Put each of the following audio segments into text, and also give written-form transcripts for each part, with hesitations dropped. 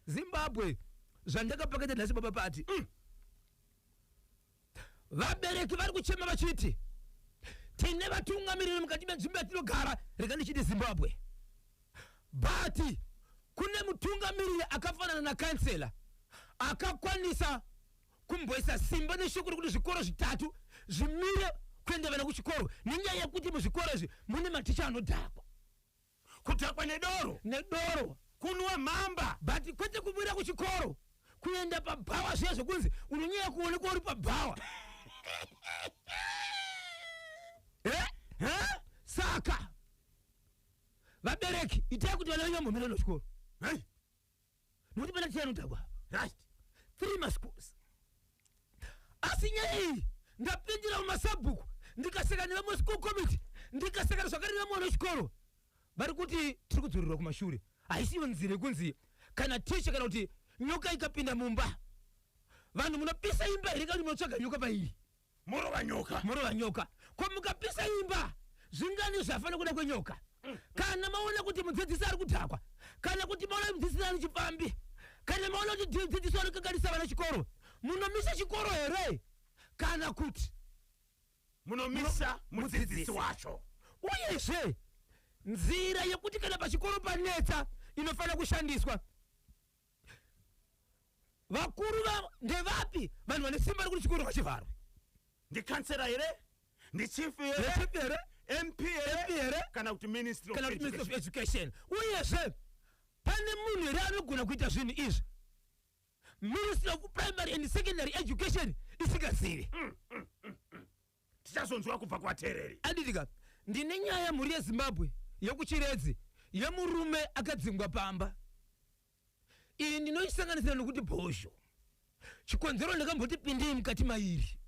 Zimbabwe zvandakapakata nhasi baba pati vabereki vari kuchema vachiti tine vatungamiriri mukati menzvimbo yatinogara rega ndichiti Zimbabwe but kune mutungamiriri akafanana nakansela akakwanisa kumboisa simba neshukuru kuti zvikoro zvitatu zvimire kuenda vana kuchikoro nenyaya yekuti muzvikoro izvi mune maticha anodhakwa Kutakwa nedoro kunwa mamba but kwete kumira kuchikoro kuenda pabhawa zvezvo kunzi unonyanya kuonekwa uri pabhawa saka vabereki itai kuti vana vanyambomira nochikoro nokuti pana tia anodhakwa right 3 schools asi nyaya iyi ndapindira mumasabhuku ndikaseka nevamwe school committee ndikaseka zvakare nevamwe vechikoro vari kuti tiri kudzorerwa kumashure haisiyo nzira yekunzi kana ticha kana kuti nyoka ikapinda mumba vanhu munopisa imba here kana munotsvaga nyoka pairi morova nyoka ko mukapisa imba zvingani zvafanira kuda kwenyoka kana maona kuti mudzidzisi ari kudhakwa kana kuti maona kuti mudzidzisi ari chipambi kana maona kuti mudzidzisi ari kukanganisa vana chikoro munomisa chikoro here kana kuti munomisa mudzidzisi wacho uyezve nzira yekuti kana pachikoro panetsa inofanira kushandiswa vakuru ndevapi vanhu vane simba rekuti chikoro ngachivharwe ndikansera here ndichief here MP here kana kuti ministry of education uyezve pane munhu here anogona kuita zvinhu izvi ministry of primary and secondary education isingazivi tichazonzwa kubva kuvateereri aditika ndine nyaya mhuri yeZimbabwe yokuchiredzi yemurume akadzingwa pamba iyi ndinoisanganisira nokuti bhosho chikonzero ndakamboti pindei mukati mairi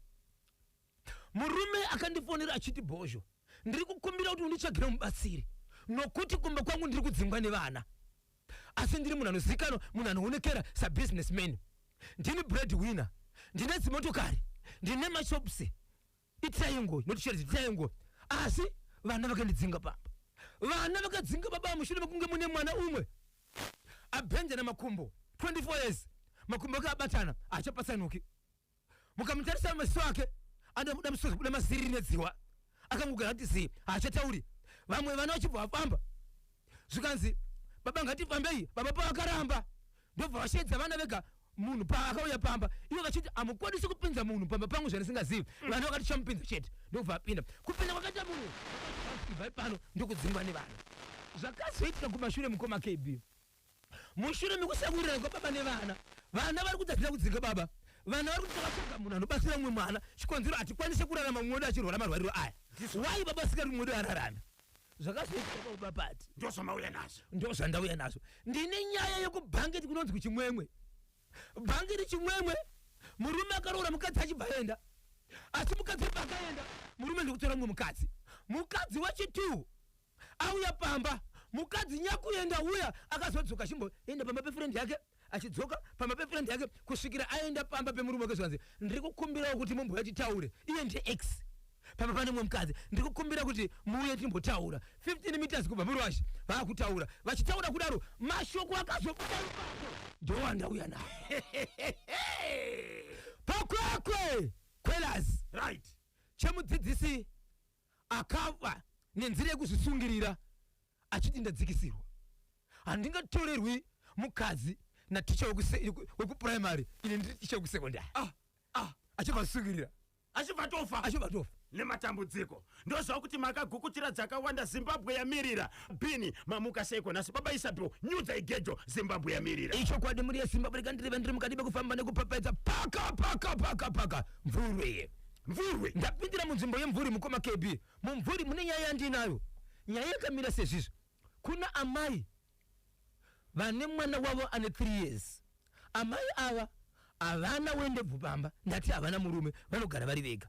murume akandifonera achiti bhosho ndiri kukumbira kuti undichagira mubatsiri nokuti kumba kwangu ndiri kudzingwa nevana asi ndiri munhu anozikanwa munhu anoonekera sabusinessman ndini breadwinner ndine dzimotokari ndine mashops itaingo noticheredzi itaingo asi vana vakandidzinga pamba vana vakadzinga baba mushure mekunge mune mwana umwe abhenja namakumbo 24 years makumbo ake abatana achapatsanuki mukamutarisa maziso ake anoda musozi kuda maziri nedziwa akangogara kuti zi achatauri vamwe vana vachibva vafamba zvikanzi baba ngatifambei baba paakaramba ndobva vashedza vana vega munhu paakauya pamba ivo vachiti amukwanisi kupinza munhu pamba pangu zvanisingazivi vana vakati chamupinza chete ndobva apinda kupinda kwakaita munhu ibva pano ndokudzingwa nevana zvakazoitika kumashure mukoma KB mushure mekusakurirana kwababa nevana vana vari kudzatira kudzinga baba vana vari kuti takatsvaga munhu anobatsira mumwe mwana chikonzero hatikwanise kurarama mumwedu achirwara marwariro aya wai baba sikari mumwedu ararame zvakazoitika kwababa pati ndo zvandauya nazvo ndine nyaya yekubhangeti kunonzi kuchimwemwe bhangeti chimwemwe murume akaroora mukadzi achibva aenda asi mukadzi pakaenda murume ndikutora mumwe mukadzi wachitu auya pamba mukadzi nyakuenda uya akazodzoka chimboenda pamba pefriend yake achidzoka pamba pefriend yake kusvikira aenda pamba pemurume wake zvanzi ndiri kukumbirawo kuti mumboya titaure iye ndi x pamba pane mumwe mukadzi ndiri kukumbira kuti muuye timbotaura 15 meters kubva murwashi vaakutaura vachitaura kudaro mashoko akazoputarupato ndowandauya nawo pakwekwe kwelazi right chemudzidzisi akafa nenzira yekuzvisungirira achiti ndadzikisirwa handingatorerwi mukadzi naticha wekuprimary ine ndiri ticha wekusekondari achibva zvisungirira achibva tofa nematambudziko ndozva kuti makagukuchira dzakawanda Zimbabwe yamirira bini mamuka seiko nasi baba isapo nyudza igejo Zimbabwe yamirira icho kwadi muri yeZimbabwe kandireve ndiri mukati bekufamba nekupapedza paka mvurwe ndapindira munzvimbo yemvuri mukoma KB mumvuri mune nyaya yandinayo nyaya yakamira sezvizvo kuna amai vane mwana wavo ane 3 years amai ava havana wendebvu pamba ndati havana murume vanogara vari vega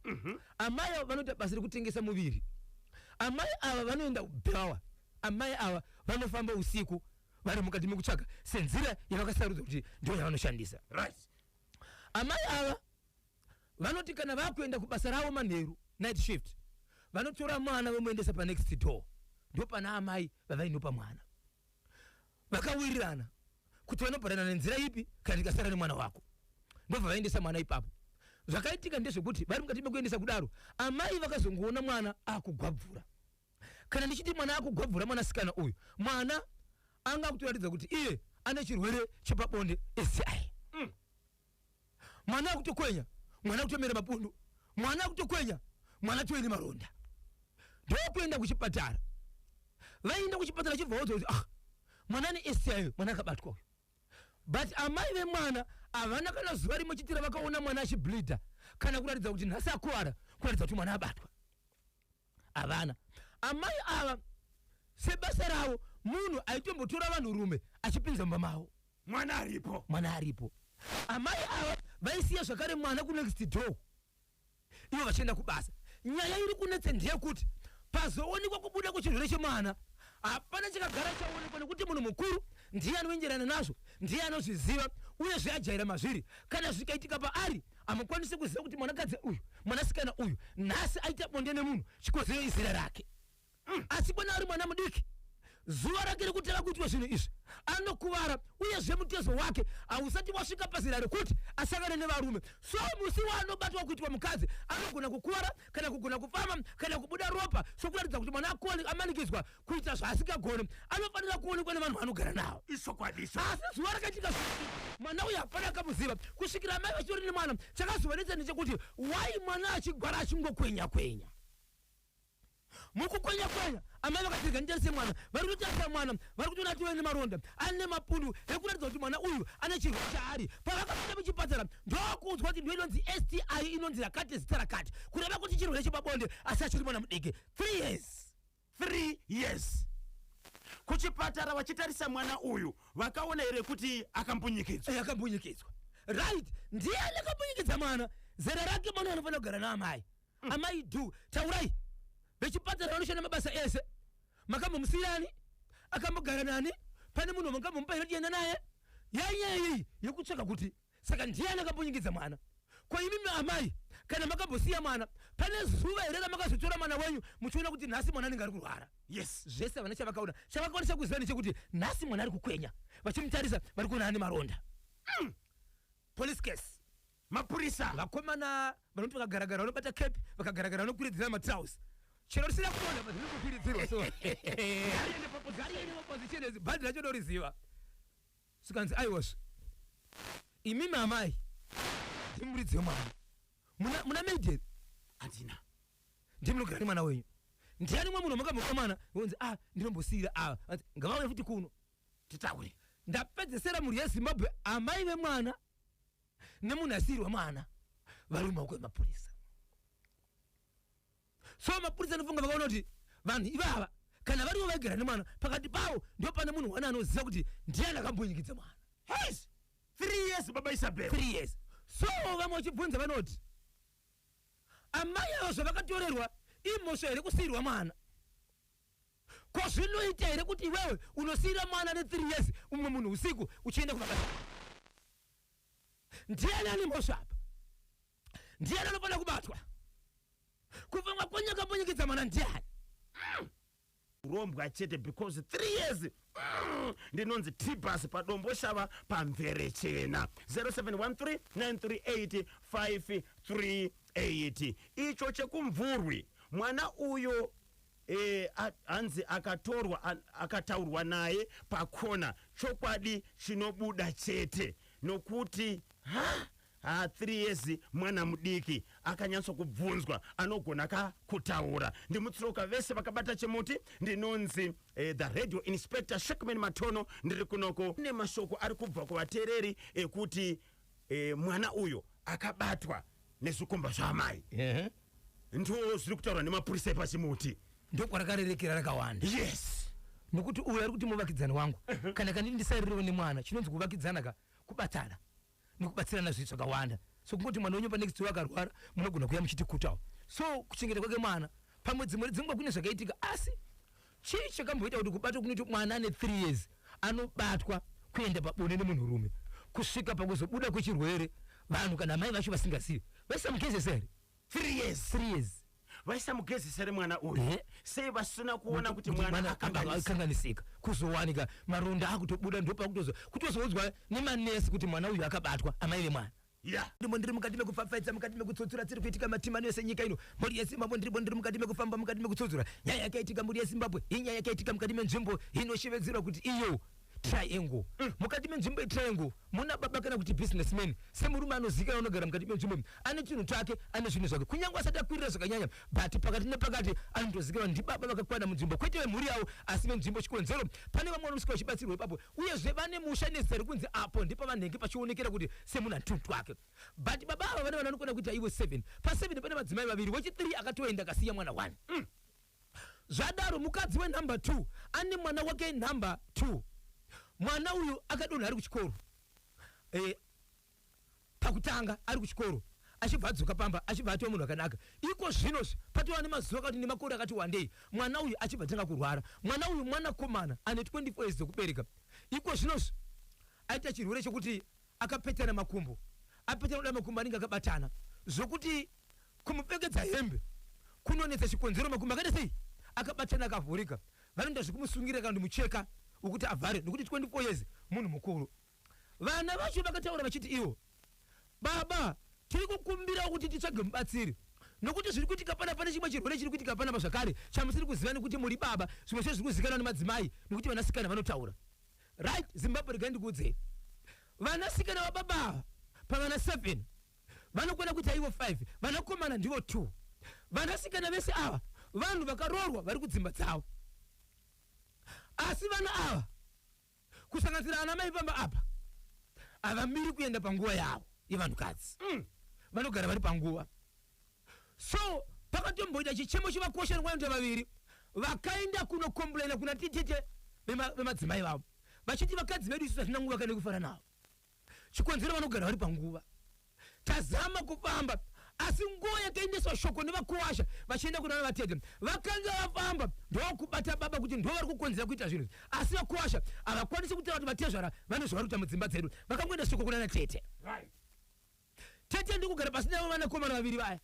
amai ava vanoita basa rekutengesa muviri amai ava vanoenda kubhawa amai ava vanofamba usiku vari mukati mekutsvaga senzira yavakasarudza kuti ndo yavanoshandisa right amai ava vanoti kana vakuenda kubasa ravo manheru night shift vanotora mwana vomuendesa panext door ndo pana amai vavainopa mwana vakawirirana kuti vanoparana nenzira ipi kana tikasara nemwana wako. Ndobva vaendesa mwana ipapo. Zvakaitika ndezvekuti vari mukati mekuendesa kudaro, amai vakazongoona mwana akugwabvura. Kana ndichiti mwana akugwabvura mwanasikana uyu, mwana anga kutoratidza kuti iye ane chirwere chepabonde STI. Mwana akutokwenya, mwana akutomera mapundu, mwana akutokwenya, mwana toine maronda. Ndokuenda kuchipatara. Vaenda kuchipatara chibva vaudzwa kuti mwana ane STI, mwana akabatwa uyu. But amai vemwana havana kana zuva rimwe chitira vakaona mwana achibleeda kana kuratidza kuti nhasi akuwara kuratidza kuti mwana abatwa. Havana. Amai ava sebasa ravo munhu aitombotora vanhurume achipinza mumba mavo. Mwana aripo. Mwana aripo. Amai ava vaisiya zvakare mwana ku next door. Ivo vachienda kubasa. Nyaya iri kunetse ndeyekuti pazoonekwa kubuda kuchirwere chemwana hapana chakagara chaonekwa nekuti munhu mukuru ndiye anoenderana nazvo, ndiye anozviziva uye zviajaira mazviri. Kana zvikaitika paari amukwanisi kuziva kuti mwanakadzi uyu, mwanasikana uyu nhasi aita bonde nemunhu chikonzero izira rake. Asi kana ari mwana mudiki, zuva rake rekutanga kuitwa zvinhu izvi anokuvara uyezve mutezo wake hausati wasvika pazera rekuti asangane nevarume. So musi waanobatwa kuitwa mukadzi anogona kukuvara kana kugona kufamba kana kubuda ropa, sokuratidza kuti mwana amanikidzwa kuita zvaasingagoni, anofanira kuonekwa nevanhu vanogara navo. Isokwadisa. Asi zuva rakaitika mwana uyu hapana akamuziva kusvikira mai vachitori nemwana. Chakazovanetsa ndechekuti wai mwana achigwara achingokwenya kwenya. Mukukwenya kwenya amai vakatirganisira mwana, vari kutarisa mwana, vari kutoona tive nemaronda, ane mapundu ekuratidza kuti mwana uyu ane chirwere chaari. Pavakapinda muchipatara ndokunzwa kuti ndoinonzi STI inonzi rakati zita rakati, kureva kuti chirwere chepabonde asi achiri mwana mudiki. 3 years. 3 years. Kuchipatara vachitarisa mwana uyu vakaona here kuti akambunyikidzwa. Akambunyikidzwa. Right. Ndiye akambunyikidzwa mwana. Zera rake mwana anofanira kugara naamai. Amai do. Taurai. Vechipatara vanoshanda mabasa ese. Makambomusiyani, akambogara nani, pane munhu mangamupa inotienda naye. Yanyaya yekutsvaka kuti saka ndiani akambunyikidzwa mwana. Kwa imimi amai kana makambosiya mwana, pane zuva here ramakazotora mwana wenyu muchiona kuti nhasi mwana anenge ari kurwara. Yes. Zvese havana chavakaona. Chavakwanisa kuziva ndechekuti nhasi mwana ari kukwenya. Vachimutarisa vari kuona ane maronda. Police case. Mapurisa. Vakomana vanoti vakagaragara vanobata kepi, vakagaragara vanokwiridzira matrausi. Chero risina kuona mazviri kukwiridzirwa so. Gari ine opposition ezi bhadhi racho ndoriziva. Sikanzi aiwasvi. Imimi amai ndimuridze mwana. Muna maiden? Handina. Ndimunogara nemwana wenyu. Ndiani mwe munhu makamupa mwana wonzi ndinombosiyira ava. Ngavauye futi kuno. Titaure. Ndapedzesera mhuri yeZimbabwe amai vemwana nemunhu asiyirwa mwana vari mumaoko emapurisa. So mapurisa anofunga vakaona kuti vanhu ivava kana variwo vaigara nemwana pakati pavo ndio pane munhu wana anoziva kuti ndiani akambunyikidzwa mwana. Yes. 3 years baba Isabel. 3 years. So vamwe vachibvunza vanoti amai avo zvavakatorerwa imhosva here kusiyirwa mwana. Ko zvinoita here kuti iwewe unosiyira mwana ne3 years umwe munhu usiku uchienda kumabasa? Ndiani ane mhosva apa? Ndiani anofanira kubatwa? Kufunga kwenye akambunyikidzwa mwana ndiani? Urombwa chete because 3 years ndinonzi tibas padombo shava pamvere chena. 0713938538 icho chekumvurwi mwana uyo hanzi akataurwa naye pakona chokwadi chinobuda chete nokuti 3 years mwana mudiki akanyatso kubvunzwa anogona kutaura. Ndimutsiroka vese vakabata chemuti ndinonzi the radio inspector Shekman Matono ndiri kunoko nemashoko ari kubva kuvateereri ekuti mwana uyo akabatwa nezvikomba zvaamai. Ndo zviri kutaurwa nemapurisa epachimuti. Ndokwarakarereka rakawanda. Yes. Nokuti uyu ari kuti muvakidzani wangu kana kanini ndisairirewo nemwana chinonzi kuvakidzana kubatana nekubatsirana zvinhu zvakawanda. So kungoti mwana wenyu panext door akarwara munogona kuya muchitikutawo. So kuchengeta kwake mwana pamwe dzimwe kune zvakaitika asi chii chakamboita kuti kubatwa kunoti mwana ane 3 years anobatwa kuenda pabonde nemunhurume kusvika pakuzobuda kwechirwere vanhu kana mai vacho vasingazivi vaisa mukeze seri 3 years. 3 years. vaisa mugezesere mwana uyu sei vasina kuona kuti mwana akanganisika kuzowanika maronda akutobuda kutozoudzwa nemanesi kuti mwana uyu akabatwa amaive mwana ndimo ndiri mukati mekufafaidza mukati mekutsotsora tsiri kuitika matimano yese nyika ino mhuri yezimbabwe ndiri mukati mekufamba mukati mekutsotsora nyaya yakaitika mhuri yezimbabwe inyaya yakaitika mukati menzvimbo inoshevedzerwa kuti iyo triangle mukati menzvimbo yetriangle muna baba kana kuti businessman semurume anozivikana unogara mukati menzvimbo ane chinhu chake ane zvinhu zvake kunyange asati akwirira zvakanyanya but pakati nepakati anotozivikanwa ndibaba vakakwana munzvimbo kwete vemhuri yavo asi venzvimbo chikonzero pane vamwe vanosvika vachibatsirwa ipapo uyezve vane musha nezita rekunzi apo ndipo vanhenge pachionekera kuti semunhu antutu wake but baba ava vane vanokona kuita ivo 7 pa7 pane madzimai vaviri wechi3 akatoenda akasiya mwana 1 zvadaro mukadzi wenumber 2 ane mwana wake number 2 mwana uyu akadonha ari kuchikoro pakutanga ari kuchikoro achibva adzoka pamba achibva atova munhu akanaka iko zvinozvi patova nemazuva akati nemakore akati wandei mwana uyu achibva tanga kurwara mwana uyu mwanakomana ane 24 years dzekubereka iko zvinozvi aita chirwere chekuti akapetana makumbo apetana kuda makumbo anenge akabatana zvokuti kumupfekedza hembe kunonetsa chikonzero makumbo akaita sei akabatana akavhurika vanoenda zvikumusungirira kana mucheka ukuti avhare nokuti 24 years munhu mukuru vana vacho vakataura vachiti iwo baba tiri kukumbira kuti titsvage mubatsiri nokuti zviri kuitika pane chimwe chirwere chiri kuitika panapa zvakare chamusiri kuziva nekuti muri baba zvimwe zviri kuzivikanwa nemadzimai nokuti vanasikana vanotaura right zimbabwe regai ndikuudzei vanasikana vababa pavana 7 vanokwana kuita ivo 5 vanakomana ndivo 2 vanasikana vese ava vanhu vakaroorwa vari kudzimba dzavo asi vana ava kusanganisira ana mai pamba apa havamiri kuenda panguva yavo yevanhukadzi vanogara vari panguva so pakatomboita chichemo chevakosha nekuvanhu vaviri vakaenda kunokomplaina kuna titete vemadzimai vavo vachiti vakadzi vedu isu hatina nguva kana yekufara navo chikonzero vanogara vari panguva tazama kufamba asi nguva yakaendeswa shoko nevakuwasha vachienda kuna vatete vakanga vafamba ndokubata baba kuti ndo vari kukonzera kuita zvinhu asi vakuwasha havakwanisi kutaura kuti vatezvara vane zvavari mudzimba dzedu vakangoenda shoko kuna natete tete ndokugara pasi navo vanakomana vaviri vaya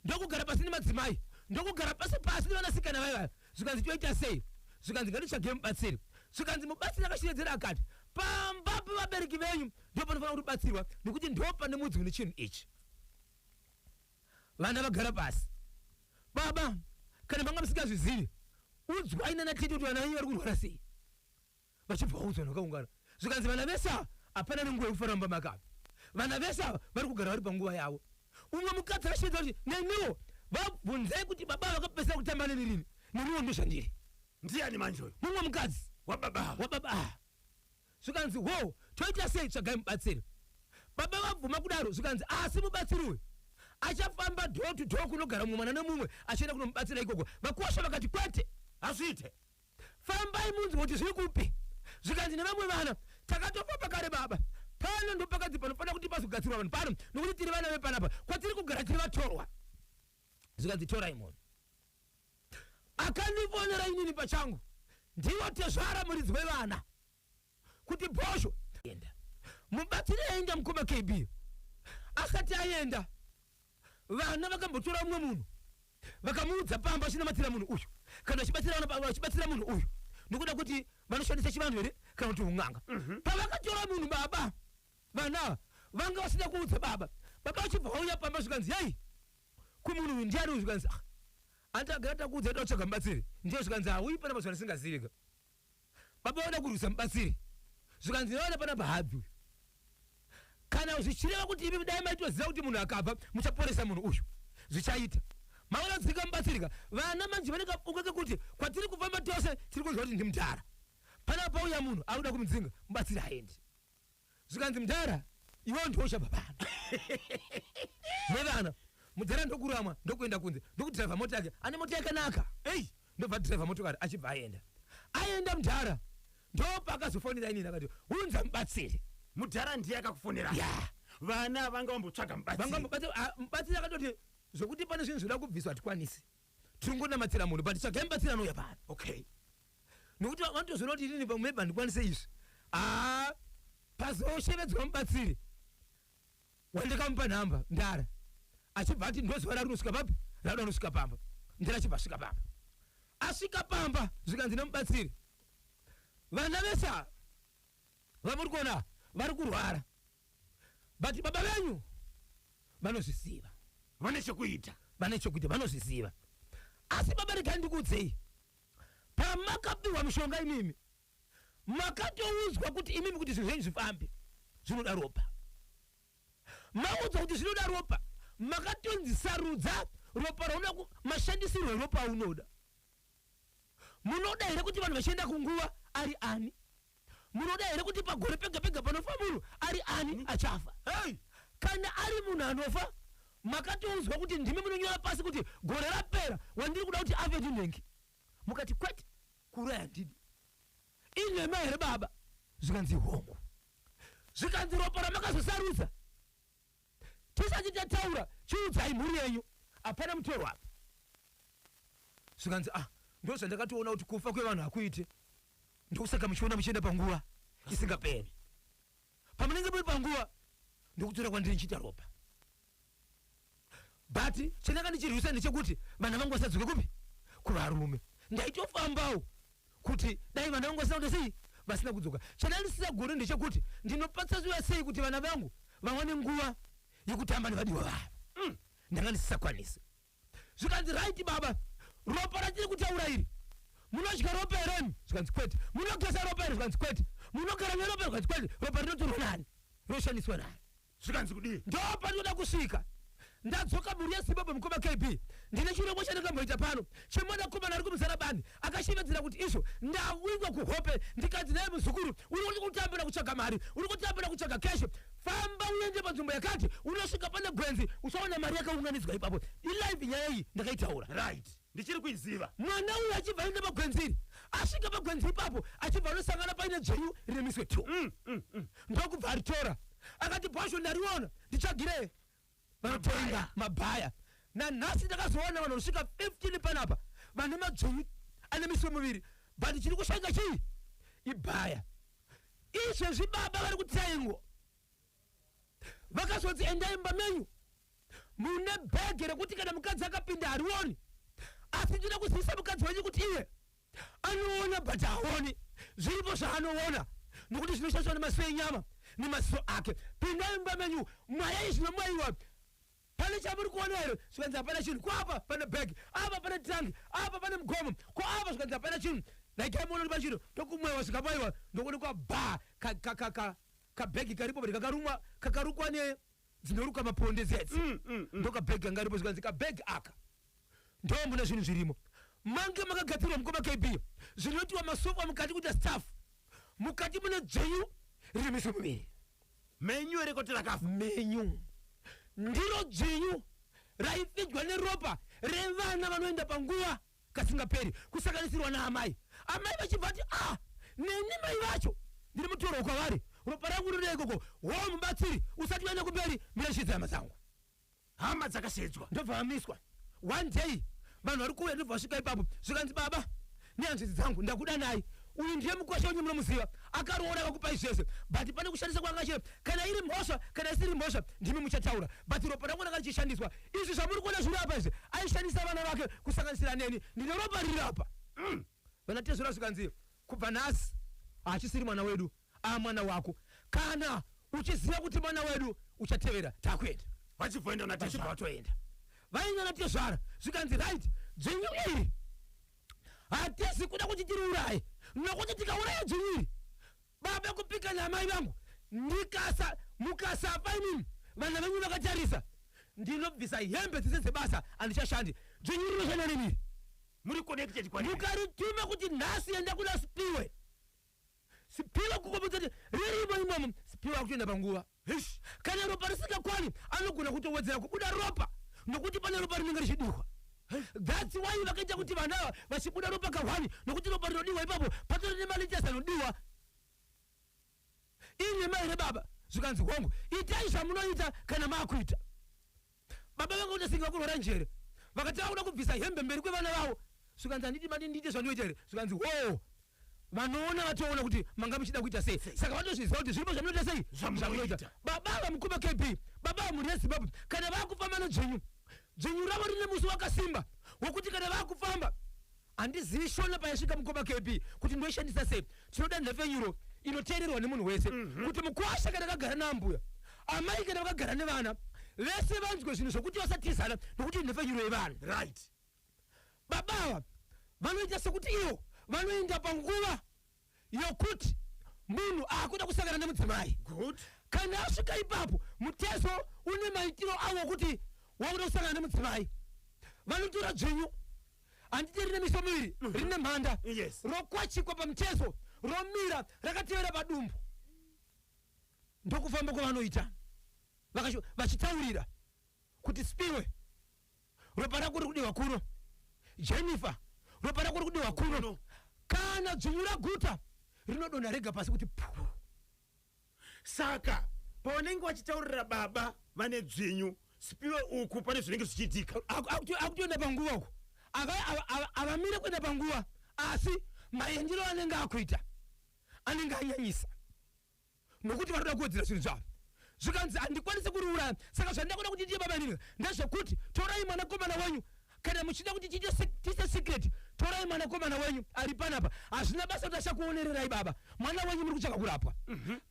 ndokugara pasi nemadzimai ndokugara pasi nevanasikana vai vaya zvikanzi toita sei zvikanzi ngatitsvage mubatsiri zvikanzi mubatsiri akashiredzera akati pamba pevabereki venyu ndo panofanira kuti batsirwa nekuti ndo pane mudzi une chinhu ichi vana vagara pasi baba kana manga musingazvizivi udzwai nanatete kuti vana venyu vari kurwara sei vachibva udzwa nakaungana zvikanzi vana vese ava hapana nenguva yekufara mumba makava vana vese ava vari kugara vari panguva yavo umwe mukadzi akashedza kuti neniwo vabvunzai kuti baba vakapesera kutamba nenirini neniwo ndozvandiri ndiani manjoyo mumwe mukadzi wababa zvikanzi ho toita sei tsvagai mubatsiri baba vabvuma kudaro zvikanzi asi mubatsiri uyu achafamba door to door kunogara mumwe mwana nemumwe achienda kunomubatsira ikoko vakuwasha vakati kwete hazviite fambai munzi kuti zviri kupi zvikanzi nevamwe vana takatofamba kare baba pano ndo pakadzi panofanira kuti pazogadzirwa vanhu pano nokuti tiri vana vepanapa kwatiri kugara tiri vatorwa zvikanzi torai munhu akandifonera inini pachangu ndiwo tezvara muridzi wevana kuti bhosho enda mubatsiri aenda mukoma kb asati aenda vana vakambotora umwe munhu vakamuudza pamba achinamatira munhu uyu kana vachibatsira munhu uyu nokuda kuti vanoshandisa chivanhu here kana kuti un'anga pavakatora munhu baba vana vanga vasina kuudza baba vachibva vauya pamba zvikanzi yai kumunhu uyu ndiani uyu zvikanzi andagara takuudza ida kutsvaga mubatsiri ndiye zvikanzi hauyi panapa zvana singazivika baba vada kurwisa mubatsiri zvikanzi nevana panapa habvi uyu kana zvichireva kuti ivi dai maitoziva kuti munhu akabva muchaporesa munhu uyu zvichaita maona dzika mubatsirika vana manje vanenge vafunga kuti kwatiri kufamba tose tiri kunzwa kuti ndimudhara panapa pauya munhu auda kumudzinga mubatsiri haendi zvikanzi mudhara iwo ndochabva pano nevana mudhara ndokurama ndokuenda kunze ndokudhiraivha mota yake ane mota yakanaka ei ndobva dhiraivha motokari achibva aenda mudhara ndopakazofonera inini akati unza mubatsiri mudhara ndiye akakufonera vana vanga vambotsvaga mubatsiri akatoti zvokuti pane zvinhu zvoda kubviswa hatikwanisi tiri ngonamatsira munhu but tsvagai mubatsiri anouya pano okay nokuti vanotozviona kuti inini pamumeba handikwanise izvi pazoshevedzwa mubatsiri wandikamupa nhamba ndara achibva ati ndoziva rari unosvika papi rari unosvika pamba ndera chipasvika pamba asvika pamba zvikanzi nemubatsiri vana vesa vamuri kuona vari kurwara but baba venyu vanozviziva vane chekuita vanozviziva asi baba regai ndikuudzei pamakapiwa mishonga imimi makatoudzwa kuti imimi kuti zvinhu zvenyu zvifambe zvinoda ropa maudzwa kuti zvinoda ropa makatonzisarudza ropa rauna mashandisirwo eropa aunoda munoda here kuti vanhu vachienda kunguva ari ani munoda here kuti pagore pega pega panofa munhu ari ani achafa kana ari munhu anofa makatoudzwa kuti ndimi munonyora pasi kuti gore rapera wandiri kuda kuti ave ndinhengi mukati kwete kuraya ndidi inhema here baba zvikanzi hongu zvikanzi ropa ramakazosarudza tisati tataura chiudzai mhuri yenyu hapana mutoro apa zvikanzi ndo zvandakatoona kuti kufa kwevanhu hakuite ndokusaka muchiona muchienda panguva isingaperi pamunenge muri panguva ndokutora kwandiri nchiita ropa but chandanga ndichirwisa ndechekuti vana vangu vasadzoke kupi kuvarume ndaitofambawo kuti dai vana vangu vasina sei vasina kudzoka chandandisisa gone ndechekuti ndinopatsaziwa sei kuti vana vangu vawane nguva yekutamba nevadiwa vavo ndanga ndisisakwanisi zvikanzi right baba ropa ratiri kutaura iri munodya ropa heremi zvikanzi kwete munogesa ropa iri zvikanzi kwete munogara neropa iri zvikanzi kwete ropa rinotorwa nani rinoshandiswa nani zvikanzi kudii ndopa ndinoda kusvika ndadzoka mhuri yezimbabwe mukoma kb ndine chirongwa chandakamboita pano chemwanakomana ari kumuzarabani akashevedzera kuti izvo ndawingwa kuhope ndikanzi naye muzukuru uri kutambira kutsvaga mari uri kutambira kutsvaga keshe famba uende panzvimbo yakati unosvika pane gwenzi usaona mari yakaunganidzwa ipapo ilive nyaya iyi ndakaitaura right ndichiri kuiziva mwana uyu achibva inde pagwenziri asvika pagwenzi ipapo achibva anosangana paine dzvenyu rinemiswe 2 ndokubva aritora akati bhasho ndariona ndichagirei vanotenga mabhaya nanhasi ndakazoona vanhu vanosvika 15 panapa vane madzvinyu ane miswe muviri but chiri kushanga chii ibhaya izvezvi baba vari kutsaingwa vakazodzi endai imba menyu mune bhege rekuti kana mukadzi akapinda harioni asi ndinoda kuzivisa mukadzi wenyu kuti iye anoona but haoni zviripo zvaanoona nokuti zvinoshandiswa nemasiso enyama nemasiso ake pindai imba menyu mwayai zvinomwaiwa pane chamuri kuona here zvikanzi hapana chinhu kwapa pane bhegi apa pane tangi apa pane mugomo kwapa zvikanzi hapana chinhu laikaimuona uri pachino tokumwewa zvikapaiwa ndokuonekwa bha kabhegi karipo bati kakarukwa dzinorukwa mapondezi edzi ndokabhegi kanga ripo zvikanzi kabhegi aka ndo muna zvinhu zvirimo mange makagadzirwa mukoma kb zvinoitiwa masofa mukati kuita staff mukati mune dzvenyu riri miswe miviri menyu here kuti rakafa menyu ndiro dzvinyu raipfidzwa neropa revana vanoenda panguva kasingaperi kusanganisirwa naamai amai vachibva ati neni mai vacho ndiri mutoro kwavari ropa rangu riri ikoko mubatsiri usati vaenda kumberi mirashidza hama dzangu hama dzakasedzwa ndobva vamiswa one day vanhu vari kuuya ndobva vasvika ipapo zvikanzi baba nehanzvadzi dzangu ndakuda naye uyu ndiye mukwasha wenyu munomuziva akaroora vakupai zvese but pane kushandisa kwanga chiro kana iri mhosva kana isiri mhosva ndimi muchataura but ropa rangu ranga richishandiswa izvi zvamuri kuona zviri apa izvi aishandisa vana vake kusanganisira neni ndine ropa riri apa vanatezvora zvikanzi kubva nhasi hachisiri mwana wedu mwana wako kana uchiziva kuti mwana wedu uchatevera takuenda vachibvoenda natezvatoenda vaenda natezvara zvikanzi right dzvenyu iri hatisi kuda kuti tiriuraye nokuti tikauraya dzvenyu iri baba kupika namai vangu mukasafa imimi vana venyu vakatarisa ndinobvisa hembe dzese dzebasa handichashandi dzvenyu iri roshanda nemiri muri connected kwani mukarituma kuti nhasi enda kuna sipiwe kukombodzati ririmo imomo sipiwe akutoenda panguva kana ropa risingakwani anogona kutowedzera kubuda ropa nokuti pane ropa rinenge richidiwa that's why vakaita kuti vanava vachibuda ropa kahwani nokuti ropa rinodiwa ipapo patori nemalitasi anodiwa ine maire baba zvikanzi hongu itai zvamunoita kana maakuita baba vanga unasinga kurwara njere vakati vakuda kubvisa hembe mberi kwevana vavo zvikanzi handiti mati ndiite zvandoita here zvikanzi vanoona vatoona kuti manga muchida kuita sei saka vatozviziva kuti zviripo zvamunoita sei zvamunoita baba vamukoma kb baba vamhuri yezimbabwe kana vakufamba nedzvenyu dzvenyu ravo rine musi wakasimba wokuti kana vakufamba handizivi shona payasvika mukoma KB kuti ndoishandisa sei. Tinoda nhefenyuro inoteererwa nemunhu wese kuti mukwasha kana akagara naambuya, amai kana vakagara nevana, vese vanzwe zvinhu zvokuti vasatizana nokuti nhefenyuro yevanhu. Right. Babava vanoita sekuti ivo vanoenda panguva yokuti munhu akuda kusangana nemudzimai. Good. Kana asvika ipapo mutezo une maitiro avo kuti wakuda kusangana nemudzimai, vanotora dzvinyu handiti rine miso miviri rine mhanda Yes. rokwachikwa pamutezo romira rakatevera padumbu. Ndokufamba kwavanoita vachitaurira kuti Spiwe ropa rako riri kudiwa kuno, Jennifer ropa rako riri kudiwa kuno. Kana dzvinyu raguta rinodonha rega pasi kuti puu. Saka paunenge wachitaurira baba vane dzvinyu, Spiwe uku pane zvinenge zvichiitika. Akutoenda panguva uku avamire kuenda panguva, asi maendero anenge akuita anenge anyanyisa nokuti vanoda kuwedzera zvinhu zvavo. Zvikanzi handikwanisi kuriuraya, saka zvandakuda kuti ndiye baba ninga ndezvekuti torai mwanakomana wenyu, kana muchida kuti tiite secret, torai mwanakomana wenyu ari panapa. Hazvina basa kuti achakuonererai baba, mwana wenyu muri kutsvaka kurapwa.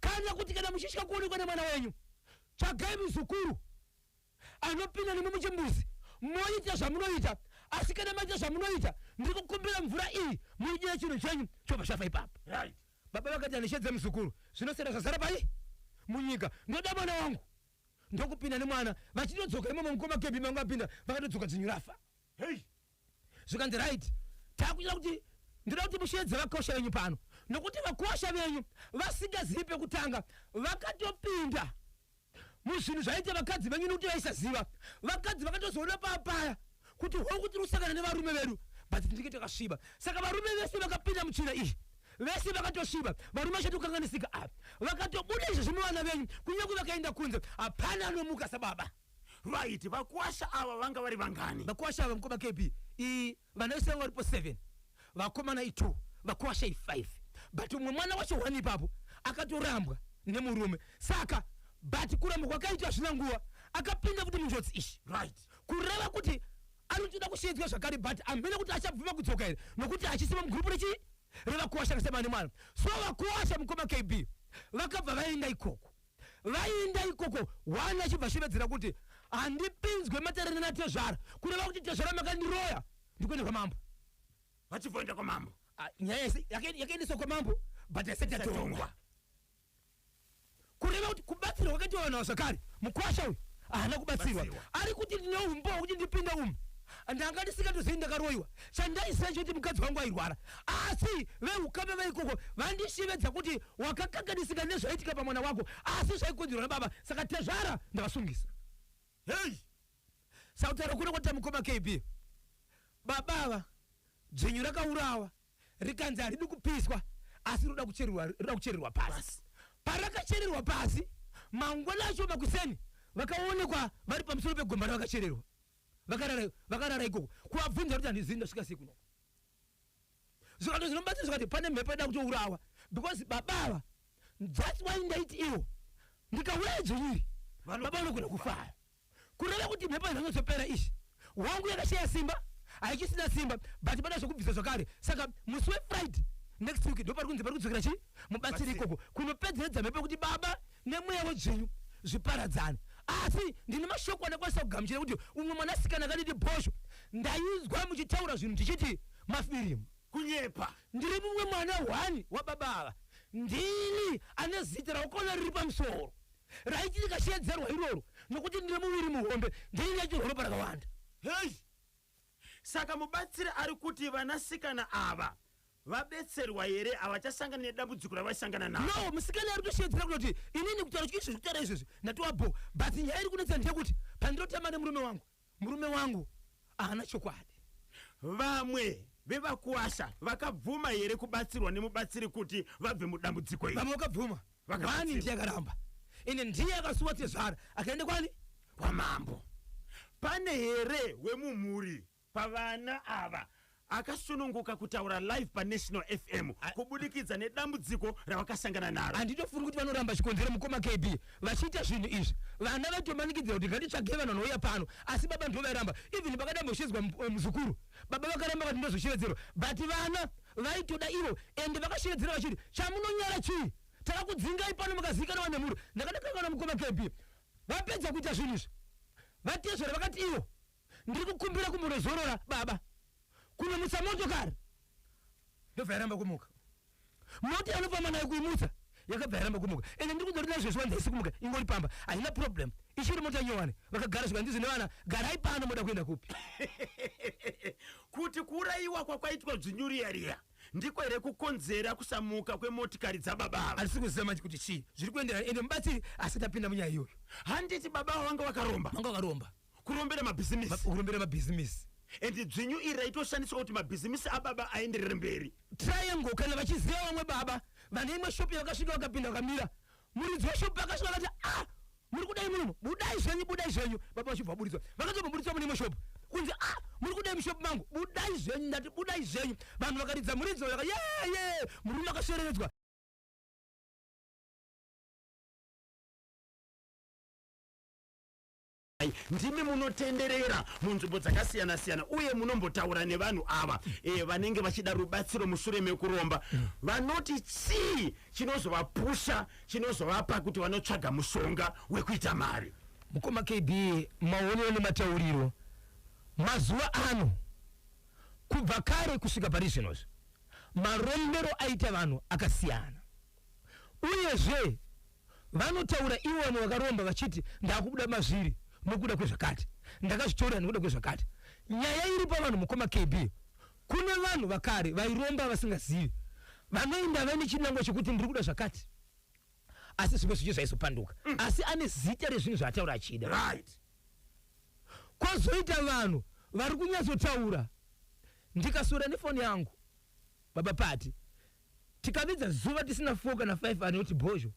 Kana kuti kana muchisvika kuonekwa nemwana wenyu, tsvagai muzukuru anopinda nemi muchimbuzi moita zvamunoita, asi kana maita zvamunoita ndiri kukumbira mvura iyi muidire chinhu chenyu chobva zvafa ipapo. Right. Baba vakati handishedze muzukuru, zvinosiyana zvazara pai munyika, ndoda mwana wangu. Ndokupinda nemwana vachitodzoka imomo mukoma KB mangu apinda vakatodzoka dzinyu rafa. Hey. Zvikanzi right, takuita kuti ndoda kuti mushedze vakosha venyu pano, nokuti vakosha venyu vasingazivi pekutanga vakatopinda muzvinhu zvaita vakadzi venyu nokuti vaisaziva. Vakadzi vakatozoona papaya kuti hokuti rusangana nevarume vedu but ndinenge takasviba. Saka varume vese vakapinda muchina iyi, vese vakatosviba, varume vachatokanganisika apa, vakatobuda izvo zvimuvana venyu kunyange vakaenda kunze hapana anomuka sababa. Right. Vakwasha ava vanga vari vangani? Vakwasha ava mukoma KB vana vese vanga varipo 7, vakomana i2, vakwasha i5, but umwe mwana wacho 1 ipapo akatorambwa nemurume. Saka but kuramba kwakaita hazvina nguva akapinda kuti munjodzi ishi. Right. Kureva kuti anotoda kushedzwa zvakare but hamene kuti achabvuma kudzoka here nokuti achisima mugurupu rechi revakuwasha kasema nemwana. So vakuwasha mukoma KB vakabva vaenda ikoko, wana achibva ashevedzera kuti handipinzwe matarana natezvara, kureva kuti tezvara makandiroya ndikuenda kwamambo. Vachibvoenda kwamambo. Nyaya yakaendeswa kwamambo but haisati yatongwa. Kureva kuti kubatsirwa kwakaitwa vanhu zvakare, mukwasha uyu haana kubatsirwa. Ari kuti ndine umbo hwekuti ndipinde umu ndanga ndisingatozii ndakaroyiwa, chandaiziva chekuti mukadzi wangu airwara, asi veukame veikoko vandishevedza kuti wakakanganisika nezvaitika pamwana wako, asi zvaikonzerwa nababa, saka tezvara ndavasungisa. Hey. Sautaura kuda kwati mukoma KB babava dzvinyu rakaurawa rikanzi haridi kupiswa asi roda kuchererwa pasi. Parakachererwa pasi mangwana acho makuseni vakaonekwa vari pamusoro pegombana vakachererwa, vakarara ikoko. Kuvabvunza kuti handizivi ndasvika sei kuno. Zvikato zvinobatsira zvikati pane mhepo ida kutourawa because babava, that's why ndaiti iwo ndikauraya dzvinyu iri baba vanogona kufara. Kureva kuti mhepo inozopera ishi wangu yakashaya simba haichisina simba but pada zvokubvisa zvakare. Saka musi weFriday next week ndo pari kunzi pari kudzokera chi mubatsiri ikoko kunopedzeredza mhepo kuti baba nemweya wedzvinyu zviparadzane. Asi ndine mashoko andakwanisa kugamuchira kuti umwe mwanasikana akaditi Bhosho ndaizwa muchitaura zvinhu tichiti mafirimu kunyepa. Ndiri mumwe mwana 1 wababa ava, ndini ane zita raukona riri pamusoro raiti rikashedzerwa iroro nokuti ndine muviri muhombe, ndini yachiroropa rakawanda. Hey. Saka mubatsiri ari kuti vanasikana ava vabetserwa here havachasangana nedambudziko ravaisangana navo? No, musikana ari kutoshedzera kuti inini kutaura chikizvi kutaura izvozvi ndatiwa bo, but nyaya iri kunetsa ndeyekuti pandirotama nemurume wangu haana chokwadi. Vamwe vevakuwasha vakabvuma here kubatsirwa nemubatsiri kuti vabve mudambudziko iri? Vamwe vakabvuma, vani ndiye akaramba, ine ndiye akasuwa tezvara akaenda kwani kwamambo. Pane here wemumhuri pavana ava akasununguka kutaura live pa National FM kubudikidza nedambudziko ravakasangana naro. Handitofuni kuti vanoramba chikonzero mukoma KB vachiita zvinhu izvi vana vatomanikidzira kuti ngatitsvage vanhu vanouya pano asi baba ndivo vairamba even vakadamboshidzwa muzukuru baba vakaramba kuti ndozvoshiredzerwa but vana vaitoda ivo ende vakashiredzera vachiti chamunonyara chii takakudzingai pano mukazikanwa nemhuru ndakadakangana mukoma KB vapedza kuita zvinhu izvi vatezvera vakati ivo ndiri kukumbira kumurozorora baba kunomutsa motokari ndobva yaramba kumuka moti anofamba nayo kuimutsa yakabva yaramba kumuka ende ndiri kundorina izvezvi wandaisi kumuka ingori pamba haina problem ichiri mota nyowani vakagara zvikandizi nevana garai pano moda kuenda kupi kuti kuurayiwa kwakwaitwa bzinyuriyariya ndiko here kukonzera kusamuka kwemotikari dzababa ava. handisi kuziva manje kuti chii zviri kuendera ende mubatsiri asati apinda munyaya iyoyo. Handiti baba vanga vakaromba kurombera mabhizimisi ende dzvinyu iri raitoshandiswa kuti mabhizimisi ababa aenderere mberi. Triangle kana vachiziva vamwe baba vane imwe shopi vakasvika vakapinda vakamira muridzi weshopi akasvika vakati muri kudai munomo budai zvenyu baba vachibva vaburiswa vakatoboburiswa mune imwe shopi kunzi muri kudai mushopi mangu budai zvenyu ndati budai zvenyu vanhu vakaridza muridzi vaka ye murume akashereredzwa. Ndimi munotenderera munzvimbo dzakasiyana-siyana uye munombotaura nevanhu ava vanenge vachida rubatsiro mushure mekuromba vanoti chii chinozovapusha chinozovapa kuti vanotsvaga mushonga wekuita mari. Mukoma KB maonero nematauriro mazuva ano kubva kare kusvika parizvinozvi marombero aita vanhu akasiyana uyezve vanotaura ivo vanhu vakaromba vachiti ndakubuda mazviri nokuda kwezvakati ndakazvitorera nokuda kwezvakati. Nyaya iri pavanhu mukoma KB kune vanhu vakare vairomba vasingazivi vanoenda vaine chinangwa chekuti ndiri kuda zvakati asi zvimwe zvicho zvaizopanduka asi ane zita rezvinhu zvaataura achida. Right. Kwozoita vanhu vari kunyatsotaura ndikasura nefoni yangu baba Pati tikavidza zuva tisina 4 kana 5 anoti bhozho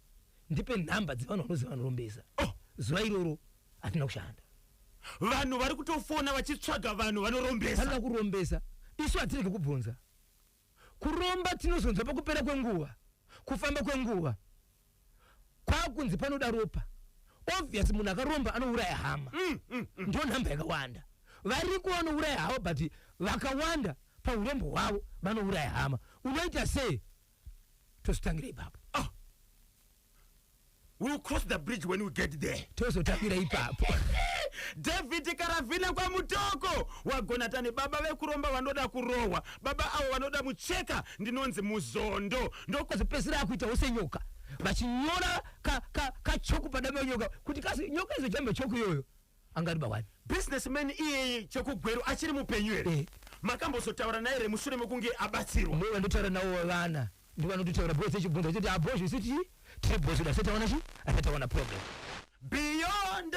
ndipe nhamba dzevanhu vanoziva vanorombesa zuva iroro hatina kushanda. Vanhu vari kutofona vachitsvaga vanhu vanorombesa. Vanoda kurombesa isu hatirege kubvunza kuromba tinozonzwa pakupera kwenguva kufamba kwenguva kwakunzi panoda ropa obviously munhu akaromba anouraya hama ndio nhamba yakawanda variko vanouraya hama but vakawanda paurombo hwavo vanouraya hama unoita sei tozotangira ipapo. We'll cross the bridge when we get there. Tozotangira ipapo. David Karavina kwa mutoko wagonatani baba vekuromba vanoda kurohwa baba avo vanoda mucheka ndinonzi muzondo ndokwazopesera akuita wose nyoka vachinyora kachoku padame yenyoka kuti kasi nyoka izojambe choku iyoyo angariba wani businessman iyeye chokugweru achiri mupenyu here makambozotaura naye mushure mekunge abatsirwa. Mwe vandotaura nawo vana ndivanototaura bose chibvunzo choti abozvo isiti tiri bose dasataona chi asataona problem beyond